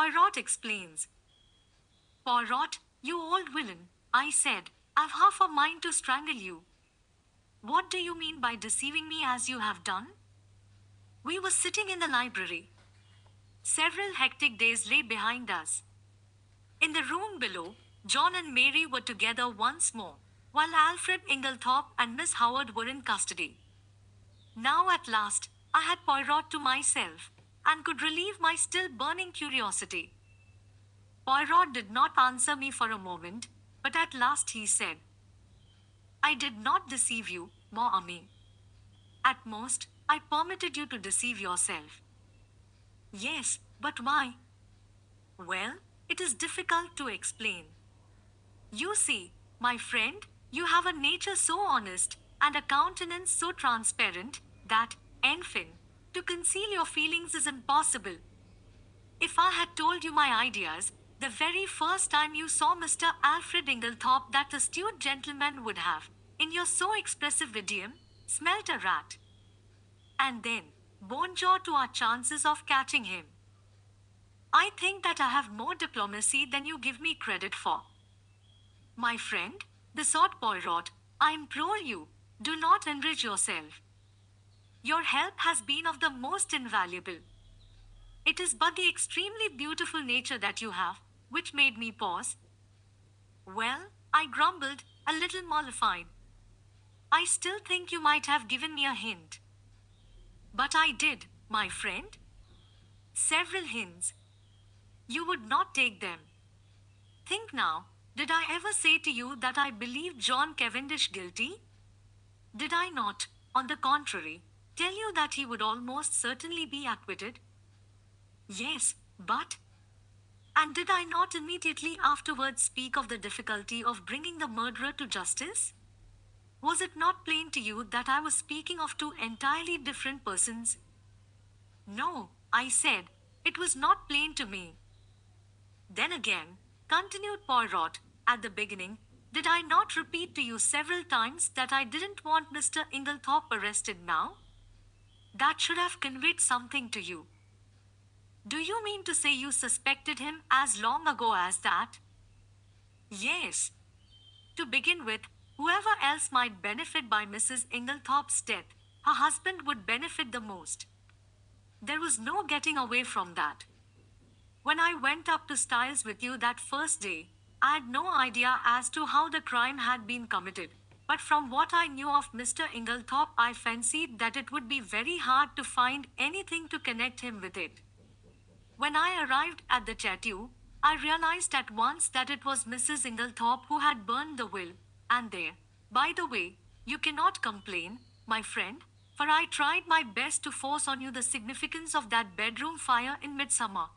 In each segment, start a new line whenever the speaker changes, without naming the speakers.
Poirot explains. Poirot, you old villain, I said, I've half a mind to strangle you. What do you mean by deceiving me as you have done? We were sitting in the library. Several hectic days lay behind us. In the room below, John and Mary were together once more, while Alfred Inglethorpe and Miss Howard were in custody. Now at last, I had Poirot to myself, and could relieve my still burning curiosity. Poirot did not answer me for a moment, but at last he said, I did not deceive you, mon ami. At most, I permitted you to deceive yourself. Yes, but why? Well, it is difficult to explain. You see, my friend, you have a nature so honest, and a countenance so transparent, that, enfin, to conceal your feelings is impossible. If I had told you my ideas, the very first time you saw Mr. Alfred Inglethorpe, that astute gentleman would have, in your so expressive idiom, smelt a rat. And then, bonjour to our chances of catching him. I think that I have more diplomacy than you give me credit for. My friend, besought Poirot, I implore you, do not enrich yourself. Your help has been of the most invaluable. It is but the extremely beautiful nature that you have, which made me pause. Well, I grumbled, a little mollified. I still think you might have given me a hint. But I did, my friend. Several hints. You would not take them. Think now, did I ever say to you that I believed John Cavendish guilty? Did I not, on the contrary, tell you that he would almost certainly be acquitted? Yes, but... And did I not immediately afterwards speak of the difficulty of bringing the murderer to justice? Was it not plain to you that I was speaking of two entirely different persons? No, I said, it was not plain to me. Then again, continued Poirot, at the beginning, did I not repeat to you several times that I didn't want Mr. Inglethorpe arrested now? That should have conveyed something to you. Do you mean to say you suspected him as long ago as that? Yes. To begin with, whoever else might benefit by Mrs. Inglethorpe's death, her husband would benefit the most. There was no getting away from that. When I went up to Styles with you that first day, I had no idea as to how the crime had been committed, but from what I knew of Mr. Inglethorpe, I fancied that it would be very hard to find anything to connect him with it. When I arrived at the chateau, I realized at once that it was Mrs. Inglethorpe who had burned the will, and there, by the way, you cannot complain, my friend, for I tried my best to force on you the significance of that bedroom fire in midsummer.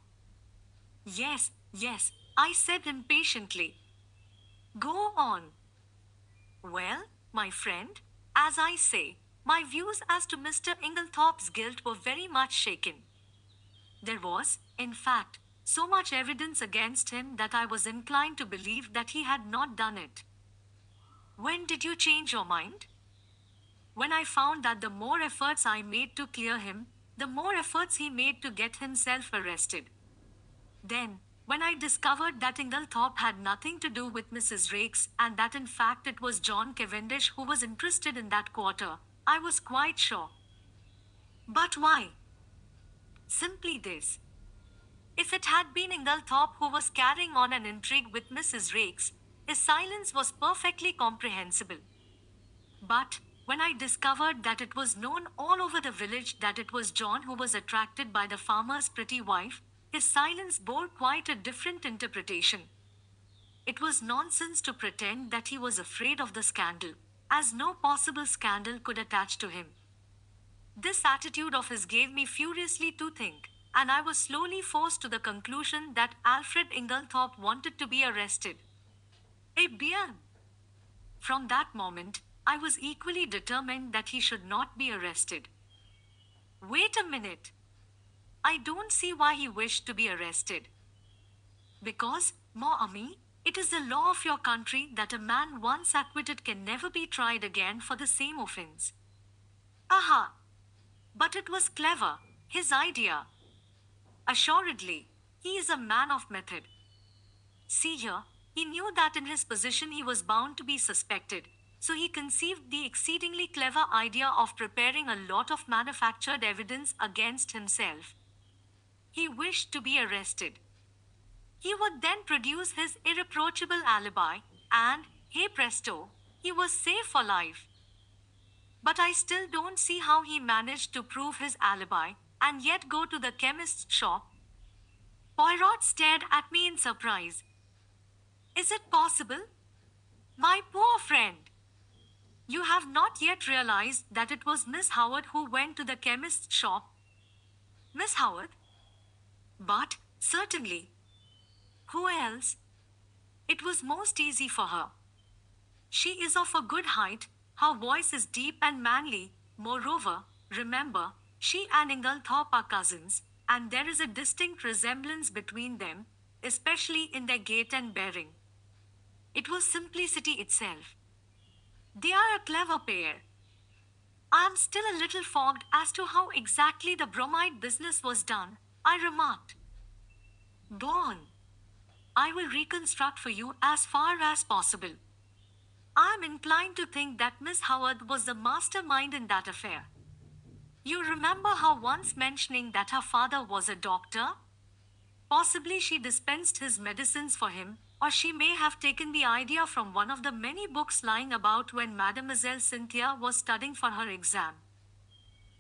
Yes, yes, I said impatiently. Go on. Well, my friend, as I say, my views as to Mr. Inglethorpe's guilt were very much shaken. There was, in fact, so much evidence against him that I was inclined to believe that he had not done it. When did you change your mind? When I found that the more efforts I made to clear him, the more efforts he made to get himself arrested. Then, when I discovered that Inglethorpe had nothing to do with Mrs. Raikes, and that in fact it was John Cavendish who was interested in that quarter, I was quite sure. But why? Simply this. If it had been Inglethorpe who was carrying on an intrigue with Mrs. Raikes, his silence was perfectly comprehensible. But, when I discovered that it was known all over the village that it was John who was attracted by the farmer's pretty wife, his silence bore quite a different interpretation. It was nonsense to pretend that he was afraid of the scandal, as no possible scandal could attach to him. This attitude of his gave me furiously to think, and I was slowly forced to the conclusion that Alfred Inglethorpe wanted to be arrested. Eh bien! From that moment, I was equally determined that he should not be arrested. Wait a minute. I don't see why he wished to be arrested. Because, mon ami, it is the law of your country that a man once acquitted can never be tried again for the same offense. Aha! But it was clever, his idea. Assuredly, He is a man of method. See here, he knew that in his position he was bound to be suspected, so he conceived the exceedingly clever idea of preparing a lot of manufactured evidence against himself. He wished to be arrested. He would then produce his irreproachable alibi, and, hey presto, he was safe for life. But I still don't see how he managed to prove his alibi and yet go to the chemist's shop. Poirot stared at me in surprise. Is it possible? My poor friend. You have not yet realized that it was Miss Howard who went to the chemist's shop. Miss Howard? But, certainly. Who else? It was most easy for her. She is of a good height, her voice is deep and manly. Moreover, remember, she and Inglethorpe are cousins, and there is a distinct resemblance between them, especially in their gait and bearing. It was simplicity itself. They are a clever pair. I am still a little fogged as to how exactly the bromide business was done, I remarked. Go on. I will reconstruct for you as far as possible. I am inclined to think that Miss Howard was the mastermind in that affair. You remember her once mentioning that her father was a doctor? Possibly she dispensed his medicines for him, or she may have taken the idea from one of the many books lying about when Mademoiselle Cynthia was studying for her exam.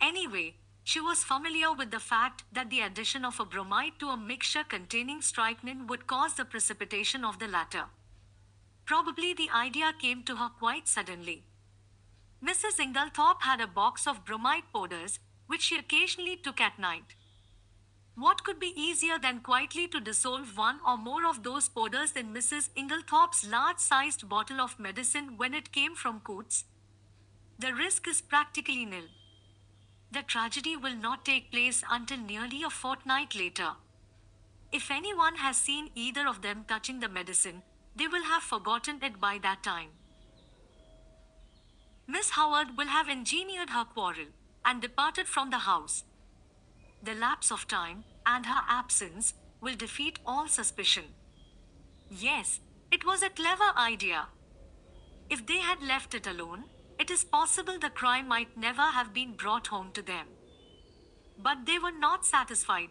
Anyway, she was familiar with the fact that the addition of a bromide to a mixture containing strychnine would cause the precipitation of the latter. Probably the idea came to her quite suddenly. Mrs. Inglethorpe had a box of bromide powders, which she occasionally took at night. What could be easier than quietly to dissolve one or more of those powders in Mrs. Inglethorpe's large-sized bottle of medicine when it came from Coutts? The risk is practically nil. The tragedy will not take place until nearly a fortnight later. If anyone has seen either of them touching the medicine, they will have forgotten it by that time. Miss Howard will have engineered her quarrel and departed from the house. The lapse of time, and her absence, will defeat all suspicion. Yes, it was a clever idea. If they had left it alone, it is possible the crime might never have been brought home to them. But they were not satisfied.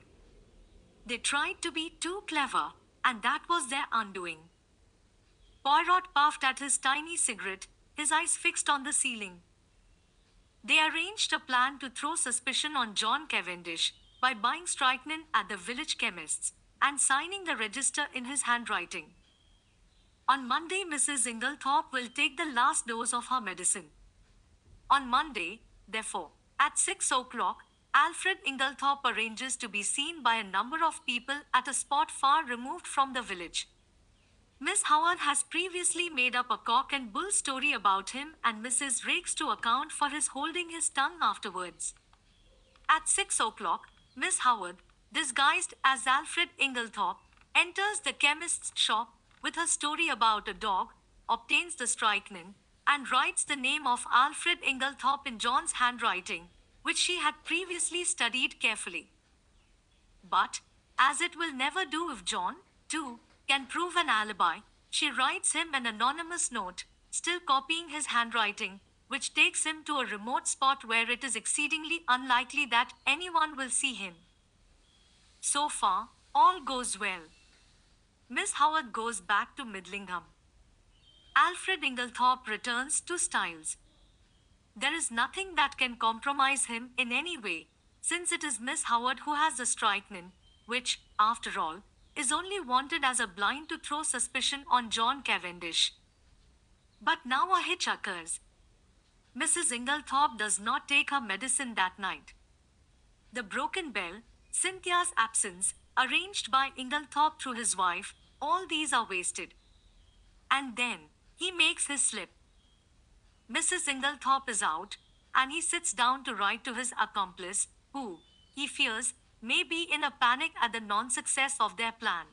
They tried to be too clever, and that was their undoing. Poirot puffed at his tiny cigarette, his eyes fixed on the ceiling. They arranged a plan to throw suspicion on John Cavendish by buying strychnine at the village chemist's and signing the register in his handwriting. On Monday, Mrs. Inglethorpe will take the last dose of her medicine. On Monday, therefore, at 6 o'clock, Alfred Inglethorpe arranges to be seen by a number of people at a spot far removed from the village. Miss Howard has previously made up a cock and bull story about him and Mrs. Rakes to account for his holding his tongue afterwards. At 6 o'clock, Miss Howard, disguised as Alfred Inglethorpe, enters the chemist's shop with her story about a dog, obtains the strychnine, and writes the name of Alfred Inglethorpe in John's handwriting, which she had previously studied carefully. But, as it will never do if John, too, can prove an alibi, she writes him an anonymous note, still copying his handwriting, which takes him to a remote spot where it is exceedingly unlikely that anyone will see him. So far, all goes well. Miss Howard goes back to Midlingham. Alfred Inglethorpe returns to Styles. There is nothing that can compromise him in any way, since it is Miss Howard who has the strychnine, which, after all, is only wanted as a blind to throw suspicion on John Cavendish. But now a hitch occurs. Mrs. Inglethorpe does not take her medicine that night. The broken bell, Cynthia's absence, arranged by Inglethorpe through his wife, all these are wasted. And then, he makes his slip. Mrs. Inglethorpe is out, and he sits down to write to his accomplice, who, he fears, may be in a panic at the non-success of their plan.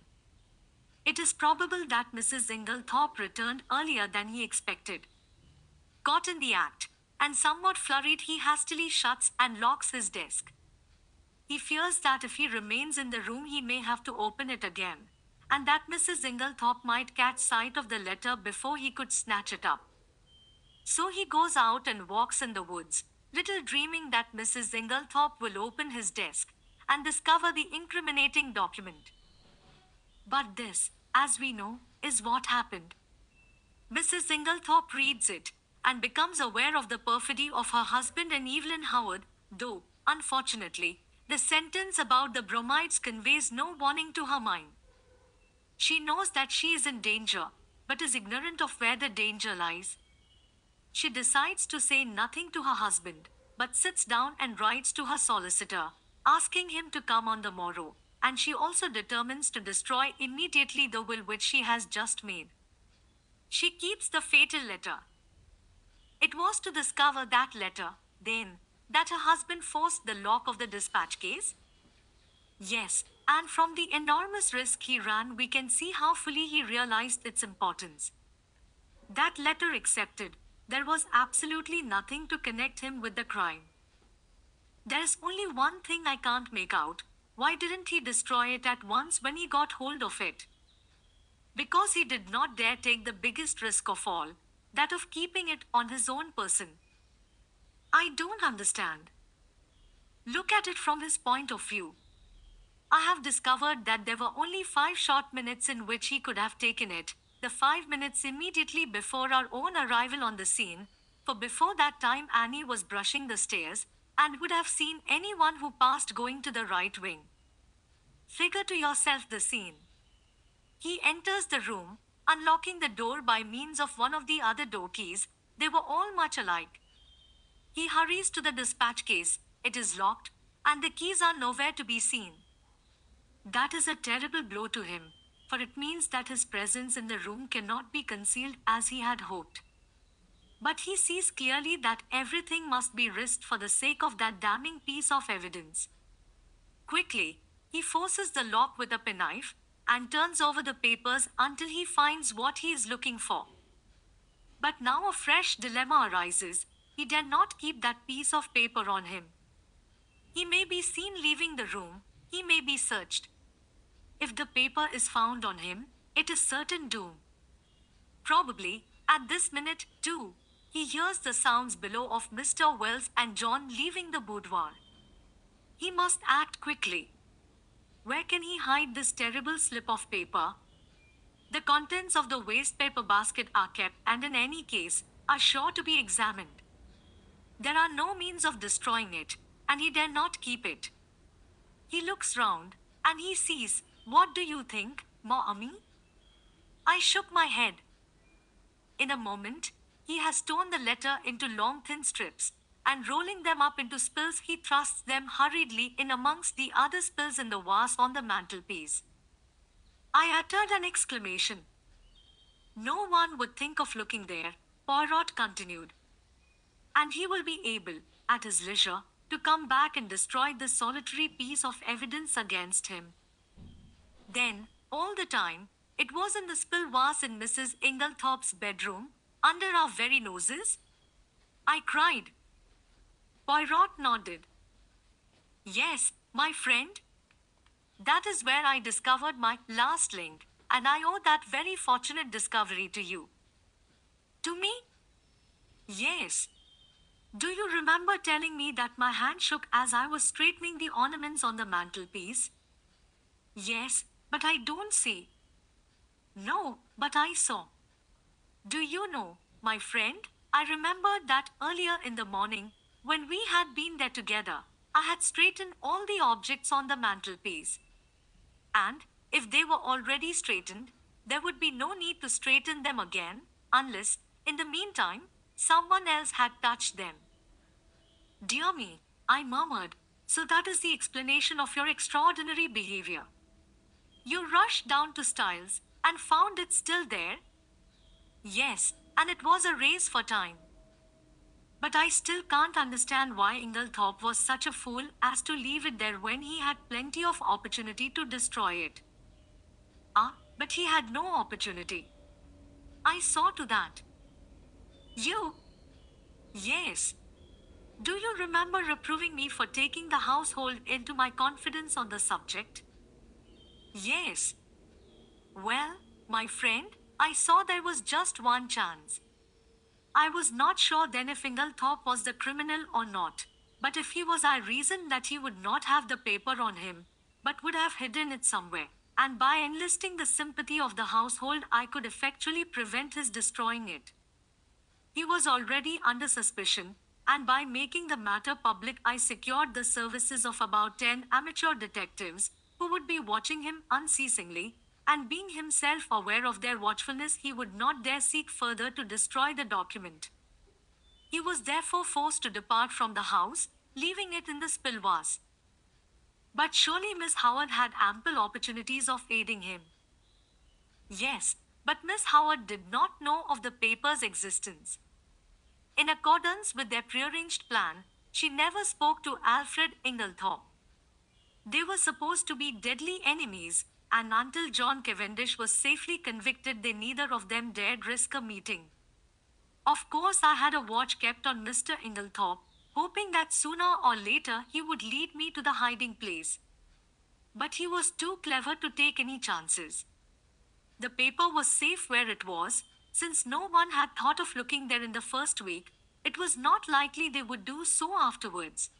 It is probable that Mrs. Inglethorpe returned earlier than he expected. Caught in the act, and somewhat flurried, he hastily shuts and locks his desk. He fears that if he remains in the room, he may have to open it again, and that Mrs. Inglethorpe might catch sight of the letter before he could snatch it up. So he goes out and walks in the woods, little dreaming that Mrs. Inglethorpe will open his desk and discover the incriminating document. But this, as we know, is what happened. Mrs. Inglethorpe reads it and becomes aware of the perfidy of her husband and Evelyn Howard, though, unfortunately, the sentence about the bromides conveys no warning to her mind. She knows that she is in danger, but is ignorant of where the danger lies. She decides to say nothing to her husband, but sits down and writes to her solicitor, asking him to come on the morrow, and she also determines to destroy immediately the will which she has just made. She keeps the fatal letter. It was to discover that letter, then, that her husband forced the lock of the dispatch case? Yes, and from the enormous risk he ran, we can see how fully he realized its importance. That letter accepted, there was absolutely nothing to connect him with the crime. There's only one thing I can't make out. Why didn't he destroy it at once when he got hold of it? Because he did not dare take the biggest risk of all, that of keeping it on his own person. I don't understand. Look at it from his point of view. I have discovered that there were only 5 short minutes in which he could have taken it, the 5 minutes immediately before our own arrival on the scene, for before that time Annie was brushing the stairs, and would have seen anyone who passed going to the right wing. Figure to yourself the scene. He enters the room, unlocking the door by means of one of the other door keys. They were all much alike. He hurries to the dispatch case, it is locked, and the keys are nowhere to be seen. That is a terrible blow to him, for it means that his presence in the room cannot be concealed as he had hoped. But he sees clearly that everything must be risked for the sake of that damning piece of evidence. Quickly, he forces the lock with a penknife and turns over the papers until he finds what he is looking for. But now a fresh dilemma arises. He dare not keep that piece of paper on him. He may be seen leaving the room, he may be searched. If the paper is found on him, it is certain doom. Probably, at this minute, too, he hears the sounds below of Mr. Wells and John leaving the boudoir. He must act quickly. Where can he hide this terrible slip of paper? The contents of the waste paper basket are kept and in any case, are sure to be examined. There are no means of destroying it, and he dare not keep it. He looks round, and he sees, what do you think, Mommy? I shook my head. In a moment, he has torn the letter into long thin strips, and rolling them up into spills he thrusts them hurriedly in amongst the other spills in the vase on the mantelpiece. I uttered an exclamation. No one would think of looking there, Poirot continued. And he will be able, at his leisure, to come back and destroy this solitary piece of evidence against him. Then, all the time, it was in the spill vase in Mrs. Inglethorpe's bedroom, under our very noses? I cried. Poirot nodded. Yes, my friend. That is where I discovered my last link, and I owe that very fortunate discovery to you. To me? Yes. Do you remember telling me that my hand shook as I was straightening the ornaments on the mantelpiece? Yes, but I don't see. No, but I saw. Do you know, my friend, I remembered that earlier in the morning, when we had been there together, I had straightened all the objects on the mantelpiece. And, if they were already straightened, there would be no need to straighten them again, unless, in the meantime, someone else had touched them. Dear me, I murmured, so that is the explanation of your extraordinary behavior. You rushed down to Styles and found it still there? Yes, and it was a race for time. But I still can't understand why Inglethorpe was such a fool as to leave it there when he had plenty of opportunity to destroy it. Ah, but he had no opportunity. I saw to that. You? Yes. Do you remember reproving me for taking the household into my confidence on the subject? Yes. Well, my friend, I saw there was just one chance. I was not sure then if Inglethorpe was the criminal or not. But if he was, I reasoned that he would not have the paper on him, but would have hidden it somewhere. And by enlisting the sympathy of the household, I could effectually prevent his destroying it. He was already under suspicion, and by making the matter public, I secured the services of about 10 amateur detectives who would be watching him unceasingly, and being himself aware of their watchfulness, he would not dare seek further to destroy the document. He was therefore forced to depart from the house, leaving it in the spill vase. But surely Miss Howard had ample opportunities of aiding him. Yes, but Miss Howard did not know of the paper's existence. In accordance with their prearranged plan, she never spoke to Alfred Inglethorpe. They were supposed to be deadly enemies, and until John Cavendish was safely convicted, they neither of them dared risk a meeting. Of course, I had a watch kept on Mr. Inglethorpe, hoping that sooner or later he would lead me to the hiding place. But he was too clever to take any chances. The paper was safe where it was, since no one had thought of looking there in the first week. It was not likely they would do so afterwards.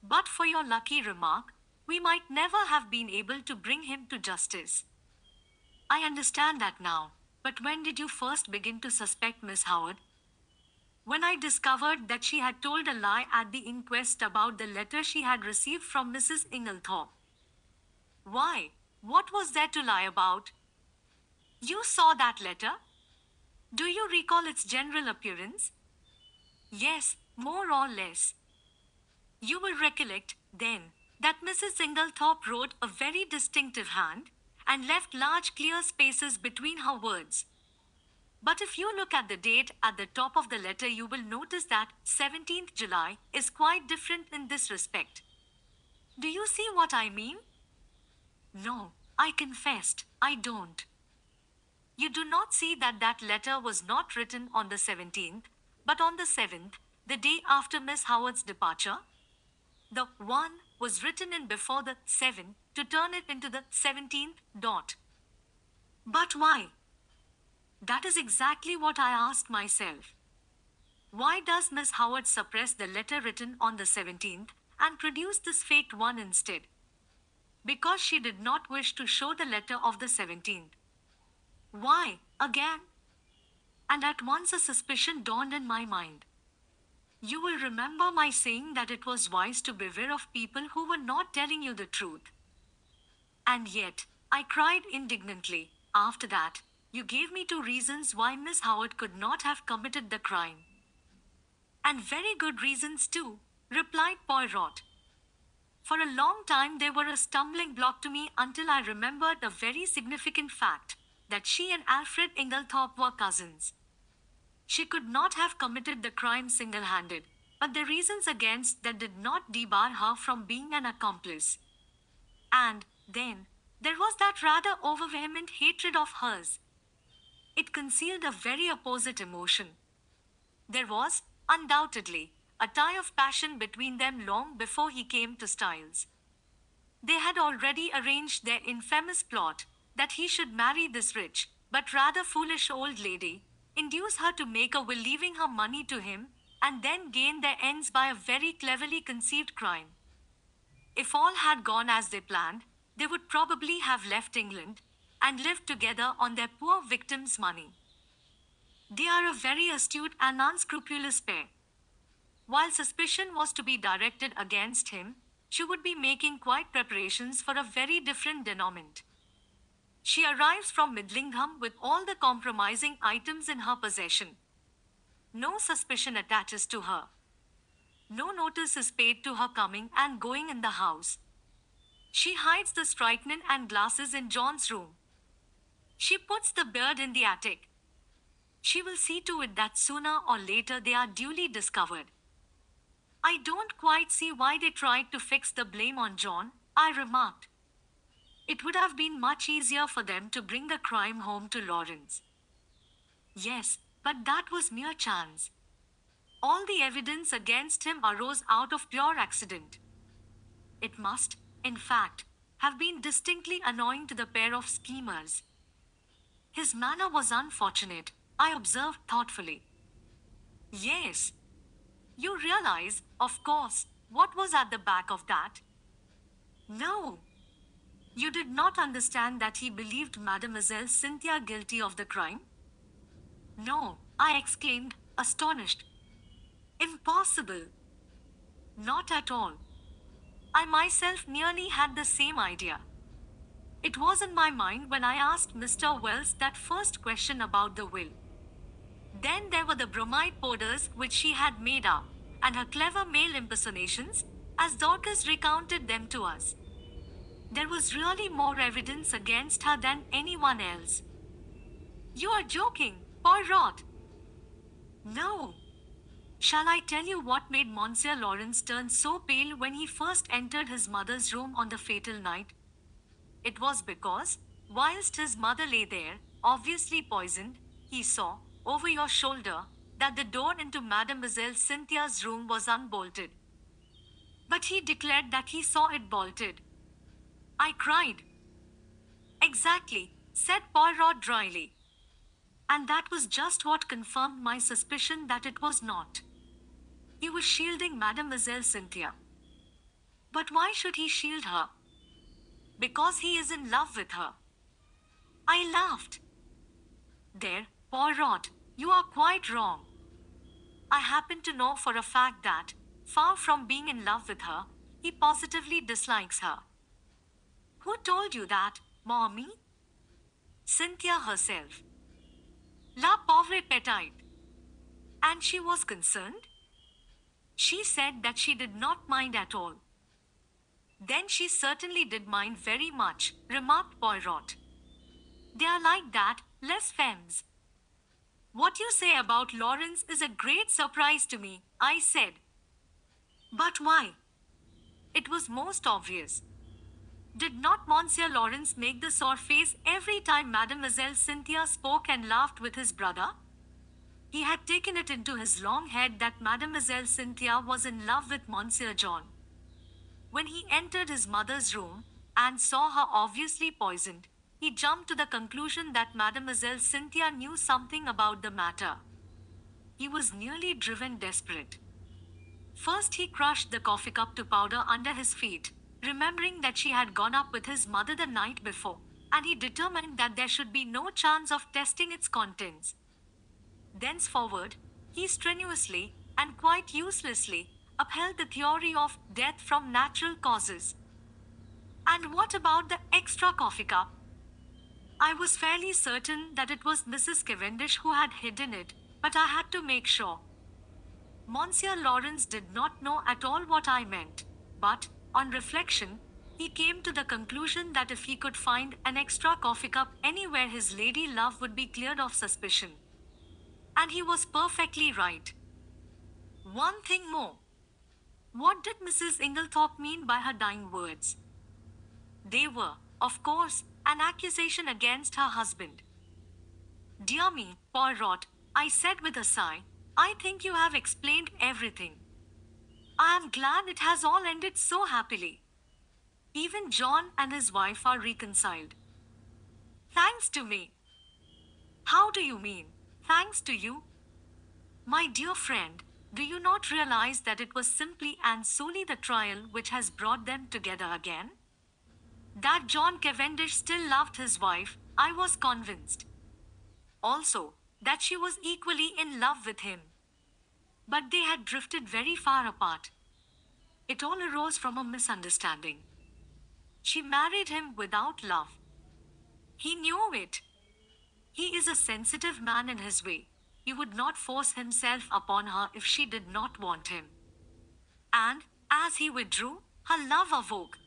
But for your lucky remark, we might never have been able to bring him to justice. I understand that now, but when did you first begin to suspect Miss Howard? When I discovered that she had told a lie at the inquest about the letter she had received from Mrs. Inglethorpe. Why? What was there to lie about? You saw that letter? Do you recall its general appearance? Yes, more or less. You will recollect, then, that Mrs. Inglethorpe wrote a very distinctive hand, and left large clear spaces between her words. But if you look at the date at the top of the letter, you will notice that 17th July is quite different in this respect. Do you see what I mean? No, I confessed, I don't. You do not see that that letter was not written on the 17th, but on the 7th, the day after Miss Howard's departure? The 1 was written in before the 7 to turn it into the 17th dot. But why? That is exactly what I asked myself. Why does Miss Howard suppress the letter written on the 17th and produce this faked one instead? Because she did not wish to show the letter of the 17th. Why, again? And at once a suspicion dawned in my mind. You will remember my saying that it was wise to beware of people who were not telling you the truth. And yet, I cried indignantly, after that, you gave me two reasons why Miss Howard could not have committed the crime. And very good reasons too, replied Poirot. For a long time they were a stumbling block to me until I remembered a very significant fact, that she and Alfred Inglethorpe were cousins. She could not have committed the crime single-handed, but the reasons against that did not debar her from being an accomplice. And, then, there was that rather over-vehement hatred of hers. It concealed a very opposite emotion. There was, undoubtedly, a tie of passion between them long before he came to Styles. They had already arranged their infamous plot, that he should marry this rich, but rather foolish old lady, induce her to make a will leaving her money to him, and then gain their ends by a very cleverly conceived crime. If all had gone as they planned, they would probably have left England, and lived together on their poor victim's money. They are a very astute and unscrupulous pair. While suspicion was to be directed against him, she would be making quite preparations for a very different denouement. She arrives from Midlingham with all the compromising items in her possession. No suspicion attaches to her. No notice is paid to her coming and going in the house. She hides the strychnine and glasses in John's room. She puts the beard in the attic. She will see to it that sooner or later they are duly discovered. I don't quite see why they tried to fix the blame on John, I remarked. It would have been much easier for them to bring the crime home to Lawrence. Yes, but that was mere chance. All the evidence against him arose out of pure accident. It must, in fact, have been distinctly annoying to the pair of schemers. His manner was unfortunate, I observed thoughtfully. Yes. You realize, of course, what was at the back of that? No. You did not understand that he believed Mademoiselle Cynthia guilty of the crime? No, I exclaimed, astonished. Impossible. Not at all. I myself nearly had the same idea. It was in my mind when I asked Mr. Wells that first question about the will. Then there were the bromide powders which she had made up, and her clever male impersonations, as Dorcas recounted them to us. There was really more evidence against her than anyone else. You are joking, Poirot. No. Shall I tell you what made Monsieur Lawrence turn so pale when he first entered his mother's room on the fatal night? It was because, whilst his mother lay there, obviously poisoned, he saw, over your shoulder, that the door into Mademoiselle Cynthia's room was unbolted. But he declared that he saw it bolted. I cried. Exactly, said Poirot dryly. And that was just what confirmed my suspicion that it was not. He was shielding Mademoiselle Cynthia. But why should he shield her? Because he is in love with her. I laughed. There, Poirot, you are quite wrong. I happen to know for a fact that, far from being in love with her, he positively dislikes her. Who told you that, Mommy? Cynthia herself. La pauvre petite. And she was concerned? She said that she did not mind at all. Then she certainly did mind very much, remarked Poirot. They are like that, les femmes. What you say about Lawrence is a great surprise to me, I said. But why? It was most obvious. Did not Monsieur Lawrence make the sore face every time Mademoiselle Cynthia spoke and laughed with his brother? He had taken it into his long head that Mademoiselle Cynthia was in love with Monsieur John. When he entered his mother's room and saw her obviously poisoned, he jumped to the conclusion that Mademoiselle Cynthia knew something about the matter. He was nearly driven desperate. First he crushed the coffee cup to powder under his feet, remembering that she had gone up with his mother the night before, and he determined that there should be no chance of testing its contents. Thenceforward, he strenuously, and quite uselessly, upheld the theory of death from natural causes. And what about the extra coffee cup? I was fairly certain that it was Mrs. Cavendish who had hidden it, but I had to make sure. Monsieur Lawrence did not know at all what I meant, but, on reflection, he came to the conclusion that if he could find an extra coffee cup anywhere his lady love would be cleared of suspicion. And he was perfectly right. One thing more. What did Mrs. Inglethorpe mean by her dying words? They were, of course, an accusation against her husband. Dear me, Poirot, I said with a sigh, I think you have explained everything. I am glad it has all ended so happily. Even John and his wife are reconciled. Thanks to me. How do you mean, thanks to you? My dear friend, do you not realize that it was simply and solely the trial which has brought them together again? That John Cavendish still loved his wife, I was convinced. Also, that she was equally in love with him. But they had drifted very far apart. It all arose from a misunderstanding. She married him without love. He knew it. He is a sensitive man in his way. He would not force himself upon her if she did not want him. And, as he withdrew, her love awoke.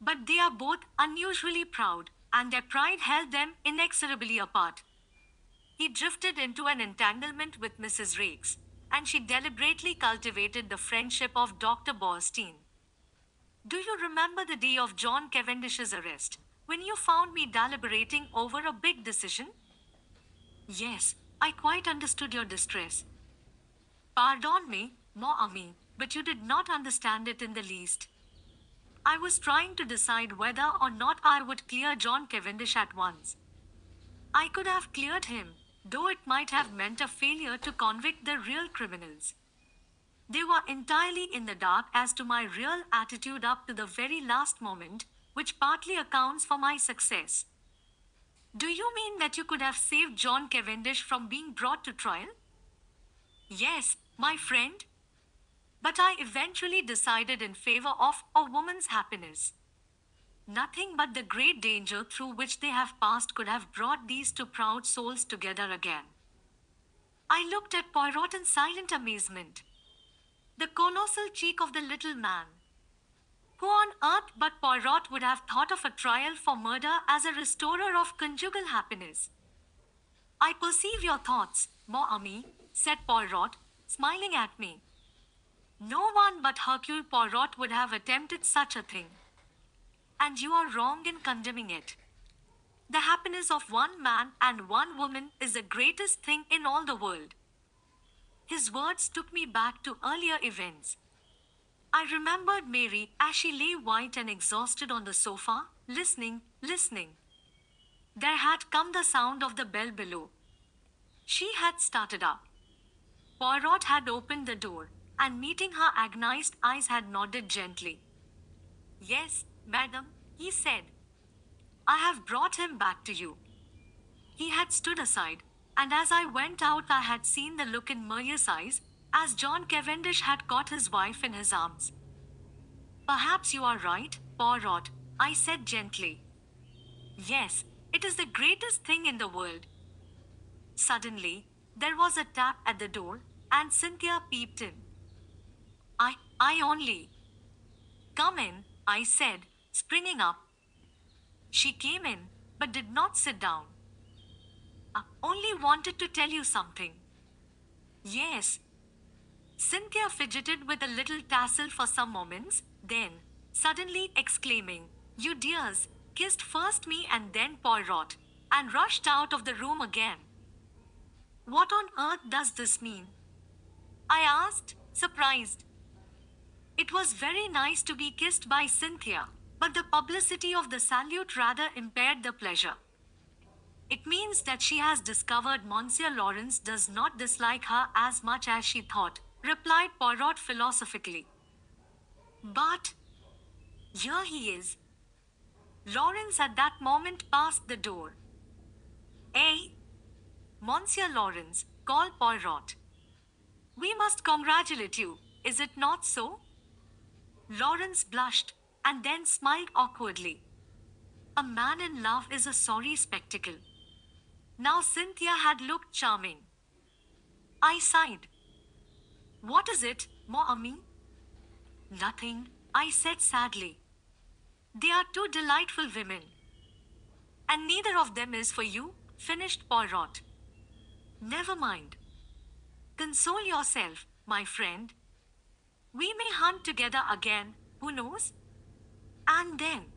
But they are both unusually proud, and their pride held them inexorably apart. He drifted into an entanglement with Mrs. Raikes, and she deliberately cultivated the friendship of Dr. Borstein. Do you remember the day of John Cavendish's arrest, when you found me deliberating over a big decision? Yes, I quite understood your distress. Pardon me, mon ami, but you did not understand it in the least. I was trying to decide whether or not I would clear John Cavendish at once. I could have cleared him, though it might have meant a failure to convict the real criminals. They were entirely in the dark as to my real attitude up to the very last moment, which partly accounts for my success. Do you mean that you could have saved John Cavendish from being brought to trial? Yes, my friend. But I eventually decided in favor of a woman's happiness. Nothing but the great danger through which they have passed could have brought these two proud souls together again. I looked at Poirot in silent amazement. The colossal cheek of the little man. Who on earth but Poirot would have thought of a trial for murder as a restorer of conjugal happiness? I perceive your thoughts, mon ami, said Poirot, smiling at me. No one but Hercule Poirot would have attempted such a thing. And you are wrong in condemning it. The happiness of one man and one woman is the greatest thing in all the world. His words took me back to earlier events. I remembered Mary as she lay white and exhausted on the sofa, listening. There had come the sound of the bell below. She had started up. Poirot had opened the door, and meeting her agonized eyes had nodded gently. Yes, madam, he said. I have brought him back to you. He had stood aside, and as I went out I had seen the look in Maria's eyes, as John Cavendish had caught his wife in his arms. Perhaps you are right, Poirot, I said gently. Yes, it is the greatest thing in the world. Suddenly, there was a tap at the door, and Cynthia peeped in. I only. Come in, I said, springing up. She came in, but did not sit down. I only wanted to tell you something. Yes. Cynthia fidgeted with a little tassel for some moments, then, suddenly exclaiming, You dears, kissed first me and then Poirot, and rushed out of the room again. What on earth does this mean? I asked, surprised. It was very nice to be kissed by Cynthia, but the publicity of the salute rather impaired the pleasure. It means that she has discovered Monsieur Lawrence does not dislike her as much as she thought, replied Poirot philosophically. But here he is. Lawrence at that moment passed the door. Eh? Monsieur Lawrence, called Poirot. We must congratulate you, is it not so? Lawrence blushed, and then smiled awkwardly. A man in love is a sorry spectacle. Now Cynthia had looked charming. I sighed. What is it, mon ami? Nothing, I said sadly. They are two delightful women. And neither of them is for you, finished Poirot. Never mind. Console yourself, my friend. We may hunt together again, who knows? And then,